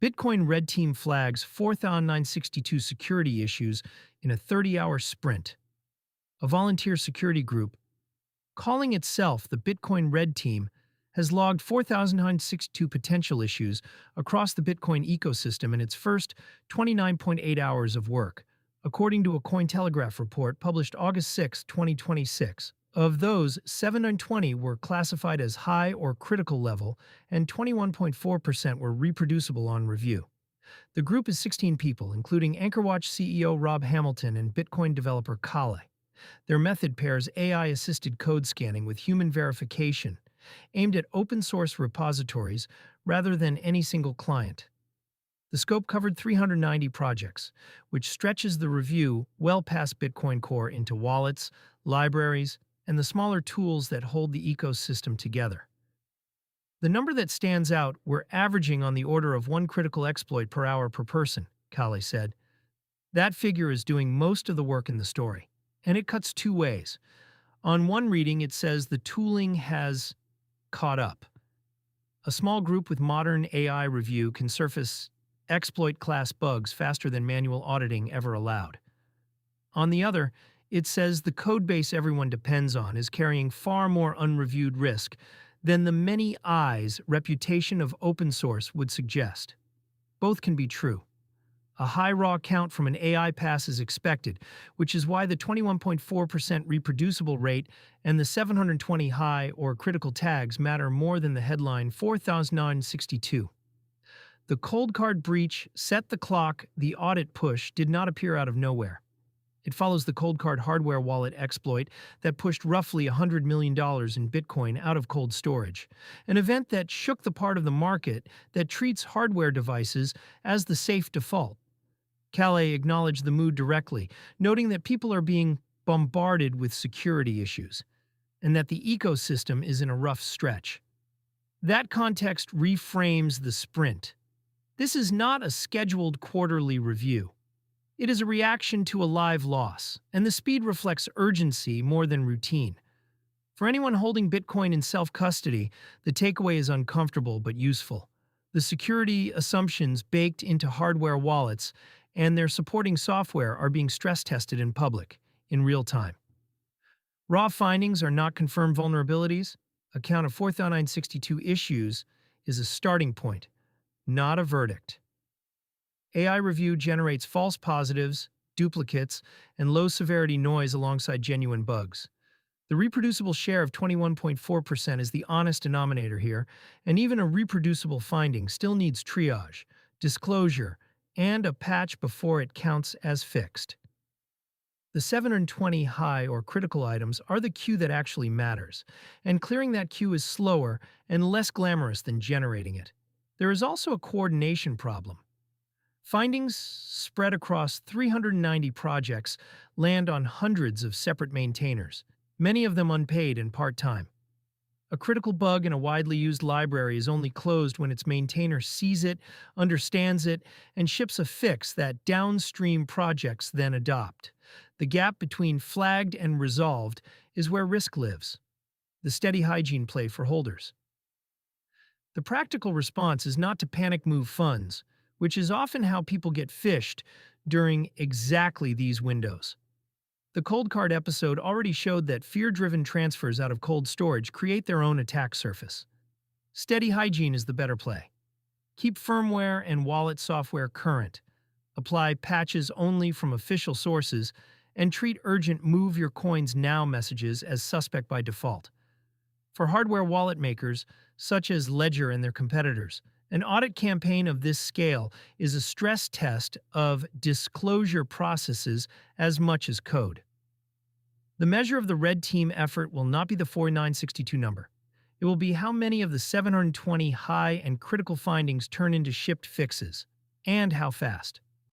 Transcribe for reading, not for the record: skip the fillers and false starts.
Bitcoin Red Team flags 4,962 security issues in a 30-hour sprint. A volunteer security group, calling itself the Bitcoin Red Team, has logged 4,962 potential issues across the Bitcoin ecosystem in its first 29.8 hours of work, according to a Cointelegraph report published August 6, 2026. Of those, 720 were classified as high or critical level, and 21.4% were reproducible on review. The group is 16 people, including AnchorWatch CEO Rob Hamilton and Bitcoin developer Kale. Their method pairs AI-assisted code scanning with human verification, aimed at open-source repositories rather than any single client. The scope covered 390 projects, which stretches the review well past Bitcoin Core into wallets, libraries, and the smaller tools that hold the ecosystem together. The number that stands out, we're averaging on the order of one critical exploit per hour per person, Kale said. That figure is doing most of the work in the story, and it cuts two ways. On one reading, it says the tooling has caught up. A small group with modern AI review can surface exploit-class bugs faster than manual auditing ever allowed. On the other, it says the codebase everyone depends on is carrying far more unreviewed risk than the many eyes reputation of open source would suggest. Both can be true. A high raw count from an AI pass is expected, which is why the 21.4% reproducible rate and the 720 high or critical tags matter more than the headline 4,962. The cold card breach set the clock. The audit push did not appear out of nowhere. It follows the cold card hardware wallet exploit that pushed roughly $100 million in Bitcoin out of cold storage, an event that shook the part of the market that treats hardware devices as the safe default. Kale acknowledged the mood directly, noting that people are being bombarded with security issues, and that the ecosystem is in a rough stretch. That context reframes the sprint. This is not a scheduled quarterly review. It is a reaction to a live loss, and the speed reflects urgency more than routine. For anyone holding Bitcoin in self-custody, the takeaway is uncomfortable but useful. The security assumptions baked into hardware wallets and their supporting software are being stress-tested in public, in real time. Raw findings are not confirmed vulnerabilities. A count of 4,962 issues is a starting point, not a verdict. AI review generates false positives, duplicates, and low-severity noise alongside genuine bugs. The reproducible share of 21.4% is the honest denominator here, and even a reproducible finding still needs triage, disclosure, and a patch before it counts as fixed. The 720 high or critical items are the queue that actually matters, and clearing that queue is slower and less glamorous than generating it. There is also a coordination problem. Findings spread across 390 projects land on hundreds of separate maintainers, many of them unpaid and part-time. A critical bug in a widely used library is only closed when its maintainer sees it, understands it, and ships a fix that downstream projects then adopt. The gap between flagged and resolved is where risk lives, the steady hygiene play for holders. The practical response is not to panic move funds, which is often how people get phished during exactly these windows. The cold card episode already showed that fear-driven transfers out of cold storage create their own attack surface. Steady hygiene is the better play. Keep firmware and wallet software current. Apply patches only from official sources, and treat urgent Move Your Coins Now messages as suspect by default. For hardware wallet makers, such as Ledger and their competitors, an audit campaign of this scale is a stress test of disclosure processes as much as code. The measure of the red team effort will not be the 4,962 number. It will be how many of the 720 high and critical findings turn into shipped fixes, and how fast.